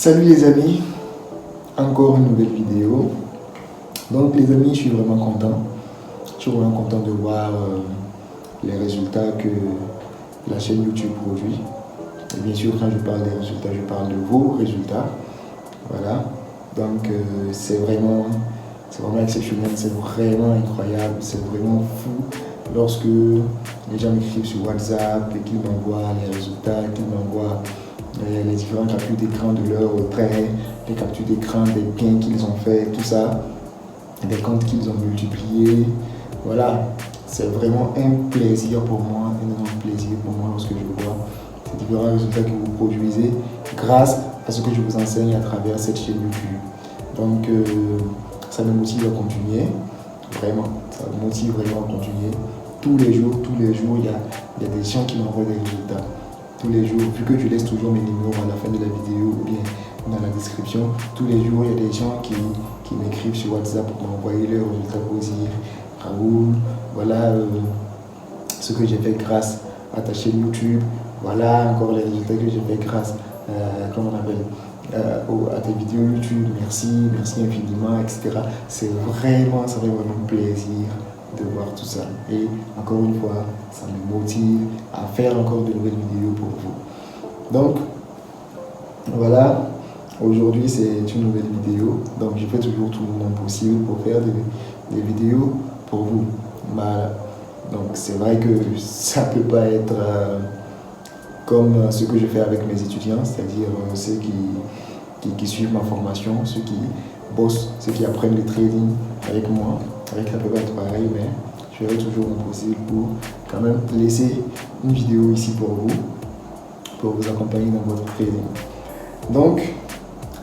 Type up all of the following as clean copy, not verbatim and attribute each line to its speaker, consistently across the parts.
Speaker 1: Salut les amis, encore une nouvelle vidéo. Donc les amis, je suis vraiment content. Je suis vraiment content de voir les résultats que la chaîne YouTube produit. Et bien sûr, quand je parle des résultats, je parle de vos résultats. Voilà. Donc c'est vraiment exceptionnel, c'est vraiment incroyable, c'est vraiment fou lorsque les gens m'écrivent sur WhatsApp et qu'ils m'envoient les résultats, qu'ils m'envoient les différents captures d'écran de leurs traits, les captures d'écran des gains qu'ils ont fait, tout ça, des comptes qu'ils ont multipliés. Voilà, c'est vraiment un plaisir pour moi, un énorme plaisir pour moi lorsque je vois ces différents résultats que vous produisez grâce à ce que je vous enseigne à travers cette chaîne YouTube. Donc, ça me motive à continuer, vraiment, ça me motive vraiment à continuer. Tous les jours, il y a des gens qui m'envoient des résultats. Tous les jours, vu que je laisse toujours mes numéros à la fin de la vidéo ou bien dans la description, tous les jours, il y a des gens qui m'écrivent sur WhatsApp pour m'envoyer leurs résultats pour dire Raoul, voilà ce que j'ai fait grâce à ta chaîne YouTube, voilà encore les résultats que j'ai fait grâce à tes vidéos YouTube, merci infiniment, etc. C'est vraiment un plaisir de voir tout ça. Et encore une fois, ça me motive à faire encore de nouvelles vidéos pour vous. Donc, voilà, aujourd'hui c'est une nouvelle vidéo. Donc, je fais toujours tout mon possible pour faire des vidéos pour vous. Voilà. Donc, c'est vrai que ça ne peut pas être comme ce que je fais avec mes étudiants, c'est-à-dire ceux qui suivent ma formation, ceux qui bossent, ceux qui apprennent le trading avec moi. Avec ça peut pas être pareil, mais je ferai toujours mon possible pour quand même laisser une vidéo ici pour vous accompagner dans votre trading. Donc,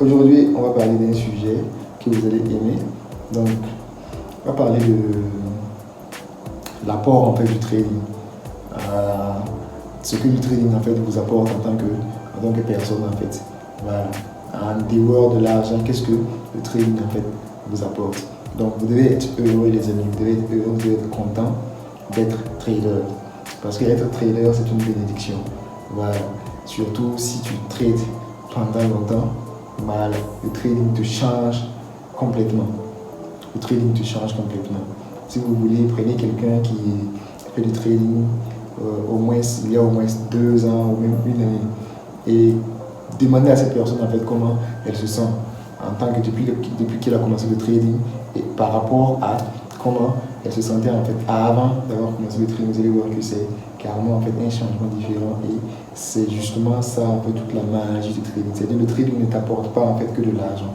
Speaker 1: aujourd'hui, on va parler d'un sujet que vous allez aimer. Donc, on va parler de l'apport en fait du trading. Ce que le trading en fait vous apporte en tant que personne en fait. Voilà. En dehors de l'argent, qu'est-ce que le trading en fait vous apporte? Donc vous devez être heureux les amis, vous devez être heureux, vous devez être content d'être trader. Parce qu'être trader c'est une bénédiction. Voilà. Surtout si tu trades pendant longtemps, voilà. Le trading te change complètement. Le trading te change complètement. Si vous voulez, prenez quelqu'un qui fait du trading il y a au moins 2 ans ou même 1 année et demandez à cette personne en fait comment elle se sent en tant que depuis qu'elle a commencé le trading et par rapport à comment elle se sentait en fait avant d'avoir commencé le trading. Vous allez voir que c'est carrément en fait un changement différent et c'est justement ça un peu toute la magie du trading. C'est-à-dire le trading ne t'apporte pas en fait que de l'argent.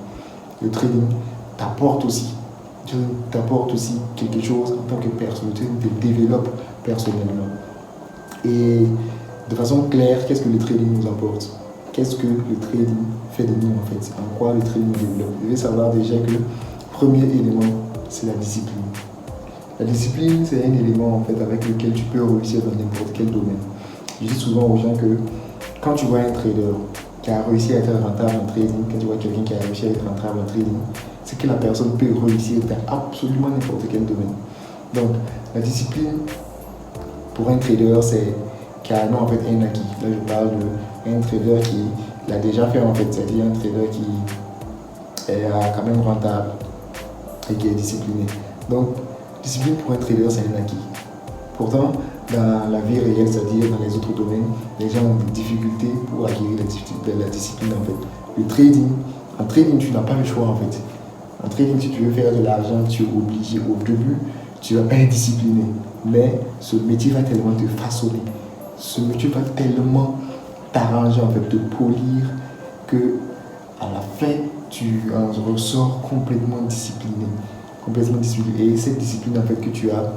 Speaker 1: Le trading t'apporte aussi quelque chose en tant que personne. Le trading te développe personnellement. Et de façon claire, qu'est-ce que le trading nous apporte? Qu'est-ce que le trading fait de nous en fait? En quoi le trading nous développe? Vous devez savoir déjà que le premier élément, c'est la discipline. La discipline, c'est un élément en fait avec lequel tu peux réussir dans n'importe quel domaine. Je dis souvent aux gens que quand tu vois un trader qui a réussi à être rentable en trading, quand tu vois quelqu'un qui a réussi à être rentable en trading, c'est que la personne peut réussir dans absolument n'importe quel domaine. Donc, la discipline, pour un trader, c'est carrément en fait un acquis. Là, je parle d'un trader qui l'a déjà fait en fait, c'est-à-dire un trader qui est quand même rentable et qui est discipliné. Donc, discipline pour un trader, c'est un acquis. Pourtant, dans la vie réelle, c'est-à-dire dans les autres domaines, les gens ont des difficultés pour acquérir la discipline en fait. Le trading, en trading, tu n'as pas le choix en fait. En trading, si tu veux faire de l'argent, tu es obligé. Au début, tu ne vas pas être discipliné. Mais ce métier va tellement te façonner. Ce métier va tellement t'arranger, en fait, te polir, que à la fin, tu en ressors complètement discipliné. Et cette discipline, en fait, que tu as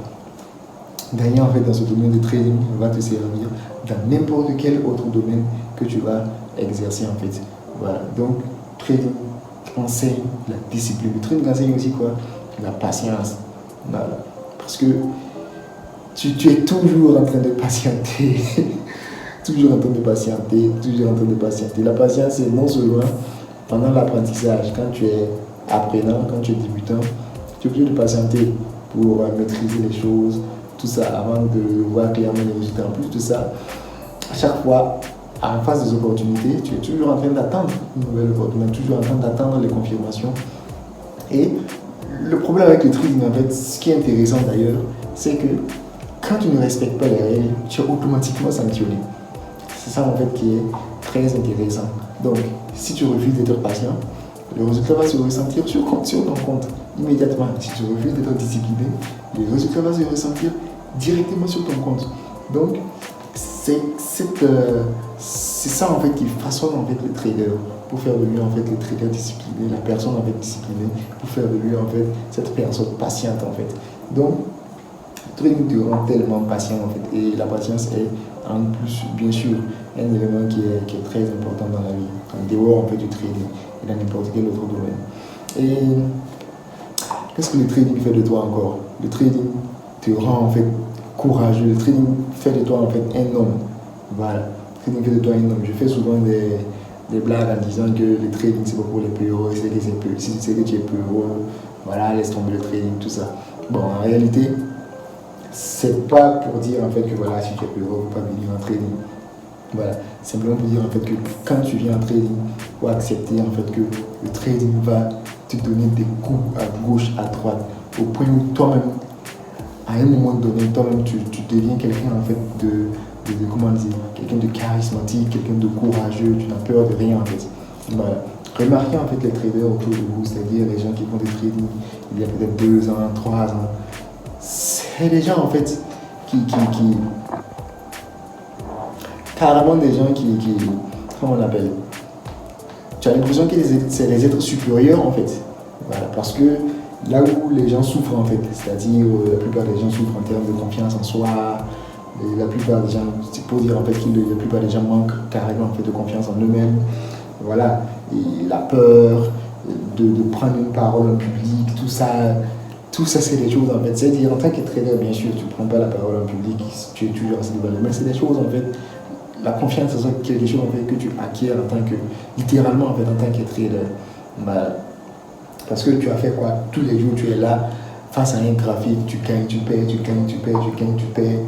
Speaker 1: gagnée, en fait, dans ce domaine de trading va te servir dans n'importe quel autre domaine que tu vas exercer, en fait. Voilà. Donc, trading enseigne la discipline. Le trading enseigne aussi quoi? La patience. Voilà. Parce que tu es toujours en train de patienter. toujours en train de patienter. La patience, c'est non seulement pendant l'apprentissage, quand tu es apprenant, quand tu es débutant, tu es obligé de patienter pour maîtriser les choses, tout ça, avant de voir clairement les résultats. En plus de ça, à chaque fois, en face des opportunités, tu es toujours en train d'attendre une nouvelle opportunité, toujours en train d'attendre les confirmations. Et le problème avec le trading, en fait, ce qui est intéressant d'ailleurs, c'est que quand tu ne respectes pas les règles, tu es automatiquement sanctionné. C'est ça en fait qui est très intéressant. Donc, si tu refuses d'être patient, le résultat va se ressentir sur ton compte immédiatement. Si tu refuses d'être discipliné, le résultat va se ressentir directement sur ton compte. Donc, c'est ça en fait qui façonne en fait le trader pour faire de lui en fait le trader discipliné, la personne en fait disciplinée, pour faire de lui en fait cette personne patiente en fait. Donc, le trading te rend tellement patient en fait, et la patience est en plus bien sûr un élément qui est très important dans la vie, en dehors en fait du trading et dans n'importe quel autre domaine. Et qu'est-ce que le trading fait de toi encore? Le trading te rend en fait courageux, le trading fait de toi en fait un homme. Voilà, le trading fait de toi un homme. Je fais souvent des blagues en disant que le trading c'est pas pour les peu heureux, c'est que c'est peu. Si tu sais que tu es peu heureux, voilà, laisse tomber le trading, tout ça. Bon, en réalité, c'est pas pour dire en fait que voilà, si tu es peu heureux, il ne faut pas venir en trading. Voilà, simplement pour dire en fait que quand tu viens en trading, il faut accepter en fait que le trading va te donner des coups à gauche, à droite, au point où toi-même, à un moment donné, toi-même tu deviens quelqu'un en fait de comment dire, quelqu'un de charismatique, quelqu'un de courageux, tu n'as peur de rien en fait. Voilà. Remarquez en fait les traders autour de vous, c'est-à-dire les gens qui font des trading il y a peut-être 2 ans, 3 ans. C'est des gens en fait qui carrément des gens qui comment on appelle, tu as l'impression que c'est des êtres supérieurs en fait. Voilà, parce que là où les gens souffrent en fait, c'est-à-dire la plupart des gens souffrent en termes de confiance en soi, et la plupart des gens, c'est pour dire en fait que la plupart des gens manquent carrément en fait de confiance en eux-mêmes. Voilà, et la peur de prendre une parole en public, tout ça c'est des choses en fait. C'est-à-dire en tant que trader, bien sûr, tu ne prends pas la parole en public, tu es toujours assez devant, mais c'est des choses en fait. La confiance, c'est quelque chose en fait, que tu acquiers en tant que, littéralement en fait, en tant que trader. Parce que tu as fait quoi? Tous les jours, tu es là, face à un graphique, tu gagnes, tu perds, tu gagnes, tu perds, tu gagnes, tu perds.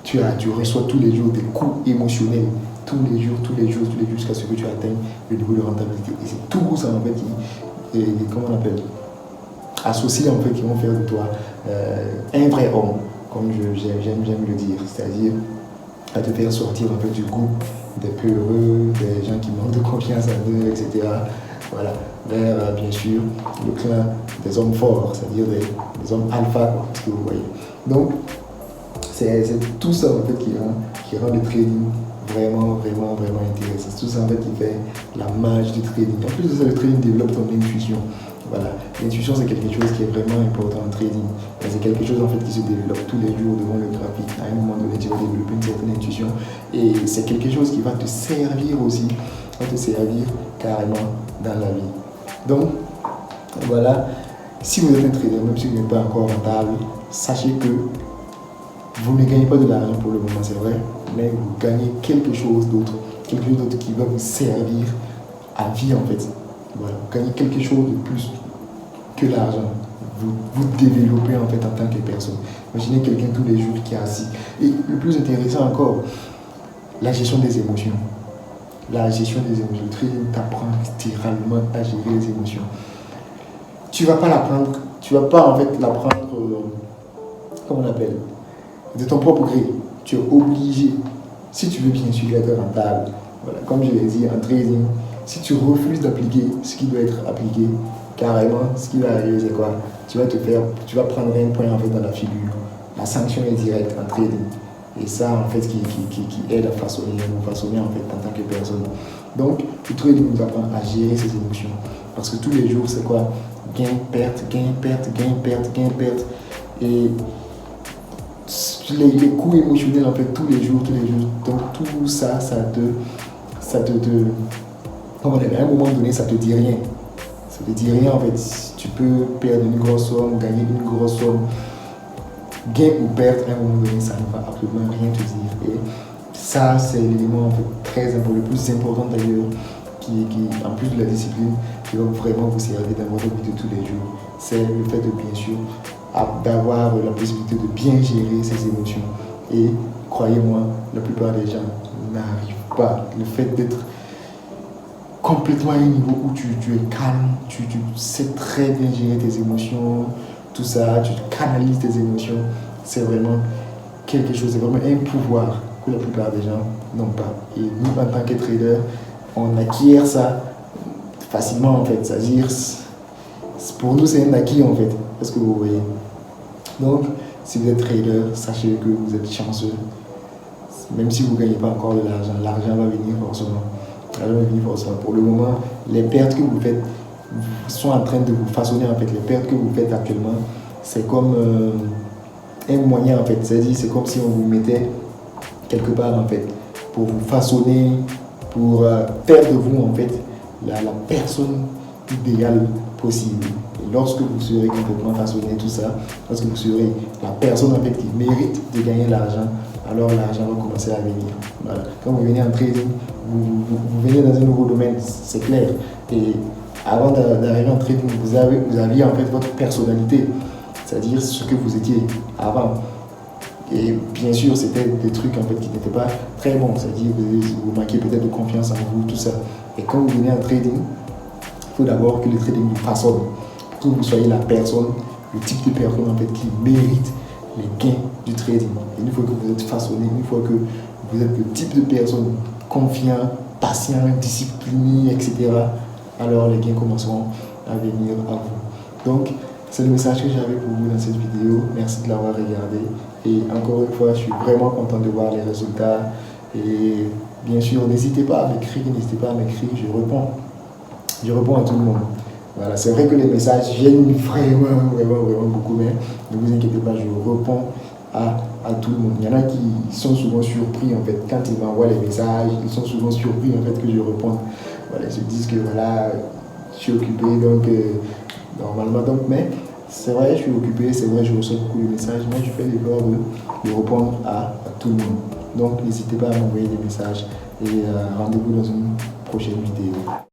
Speaker 1: Tu reçois tous les jours des coups émotionnels. Tous les jours, jusqu'à ce que tu atteignes le niveau de rentabilité. Et c'est tout ça en fait comment on appelle, associés en fait, qui vont faire de toi un vrai homme, comme j'aime le dire. C'est-à-dire à te faire sortir un peu du groupe des peu heureux, des gens qui manquent de confiance en eux, etc. Voilà, vers bien sûr le clan des hommes forts, c'est-à-dire des hommes alpha, ce que vous voyez. Donc, c'est tout ça en fait qui rend le trading vraiment intéressant. C'est tout ça en fait qui fait la magie du trading. En plus de ça, le trading développe ton intuition. Voilà, l'intuition c'est quelque chose qui est vraiment important en trading. C'est quelque chose en fait qui se développe tous les jours devant le graphique. À un moment donné, tu vas développer une certaine intuition et c'est quelque chose qui va te servir aussi, va te servir carrément dans la vie. Donc, voilà, si vous êtes un trader, même si vous n'êtes pas encore rentable, sachez que vous ne gagnez pas de l'argent pour le moment, c'est vrai, mais vous gagnez quelque chose d'autre qui va vous servir à vie en fait. Voilà, vous gagnez quelque chose de plus que l'argent. Vous développez en fait en tant que personne. Imaginez quelqu'un tous les jours qui est assis. Et le plus intéressant encore, la gestion des émotions. La gestion des émotions. Le trading t'apprend littéralement à gérer les émotions. Tu ne vas pas l'apprendre, tu vas pas en fait l'apprendre, comment on appelle, de ton propre gré. Tu es obligé, si tu veux bien sûr être rentable, voilà, comme je l'ai dit en trading, si tu refuses d'appliquer ce qui doit être appliqué, carrément, ce qui va arriver, c'est quoi? Tu vas prendre un point en fait dans la figure. La sanction est directe en trading. Et ça, en fait, qui aide à façonner en fait en tant que personne. Donc, le trading nous apprend à gérer ses émotions. Parce que tous les jours, c'est quoi? Gain, perte, gain, perte, gain, perte, gain, perte. Et les coups émotionnels, en fait, tous les jours. Donc, tout ça, comment dire, à un moment donné, ça te dit rien. Ça te dit rien, en fait. Tu peux perdre une grosse somme, gagner une grosse somme. Gain ou perte, à un moment donné, ça ne va absolument rien te dire. Et ça, c'est l'élément en fait, très important, le plus important d'ailleurs, qui, en plus de la discipline, qui va vraiment vous servir dans votre vie de tous les jours. C'est le fait de, bien sûr, d'avoir la possibilité de bien gérer ses émotions. Et croyez-moi, la plupart des gens n'arrive pas. Le fait d'être complètement à un niveau où tu es calme, tu sais très bien gérer tes émotions, tout ça, tu canalises tes émotions, c'est vraiment quelque chose, c'est vraiment un pouvoir que la plupart des gens n'ont pas. Et nous, en tant que traders, on acquiert ça facilement en fait. C'est-à-dire, pour nous, c'est un acquis en fait. Est-ce que vous voyez? Donc, si vous êtes trader, sachez que vous êtes chanceux. Même si vous ne gagnez pas encore de l'argent va venir forcément. L'argent va venir forcément. Pour le moment, les pertes que vous faites sont en train de vous façonner en fait. Les pertes que vous faites actuellement, c'est comme un moyen en fait. C'est-à-dire, c'est comme si on vous mettait quelque part en fait pour vous façonner, pour faire de vous en fait la personne idéale possible. Et lorsque vous serez complètement façonné, tout ça, lorsque vous serez la personne en fait qui mérite de gagner l'argent, alors l'argent va commencer à venir. Voilà. Quand vous venez en trading, vous venez dans un nouveau domaine, c'est clair. Et avant d'arriver en trading, vous aviez en fait votre personnalité, c'est-à-dire ce que vous étiez avant. Et bien sûr, c'était des trucs en fait qui n'étaient pas très bons, c'est-à-dire que vous manquez peut-être de confiance en vous, tout ça. Et quand vous venez en trading, il faut d'abord que le trading vous façonne, que vous soyez la personne, le type de personne en fait qui mérite les gains du trading. Et une fois que vous êtes façonné, une fois que vous êtes le type de personne confiant, patient, discipliné, etc., alors les gains commenceront à venir à vous. Donc, c'est le message que j'avais pour vous dans cette vidéo. Merci de l'avoir regardé. Et encore une fois, je suis vraiment content de voir les résultats. Et bien sûr, n'hésitez pas à m'écrire, je réponds. Je réponds à tout le monde. Voilà, c'est vrai que les messages viennent vraiment beaucoup, mais ne vous inquiétez pas, je réponds à tout le monde. Il y en a qui sont souvent surpris en fait, quand ils m'envoient les messages, ils sont souvent surpris en fait que je réponde. Voilà, ils se disent que voilà, je suis occupé, donc normalement, mais c'est vrai, je suis occupé, c'est vrai, je reçois beaucoup de messages, mais je fais l'effort de répondre à tout le monde. Donc n'hésitez pas à m'envoyer des messages et rendez-vous dans une prochaine vidéo.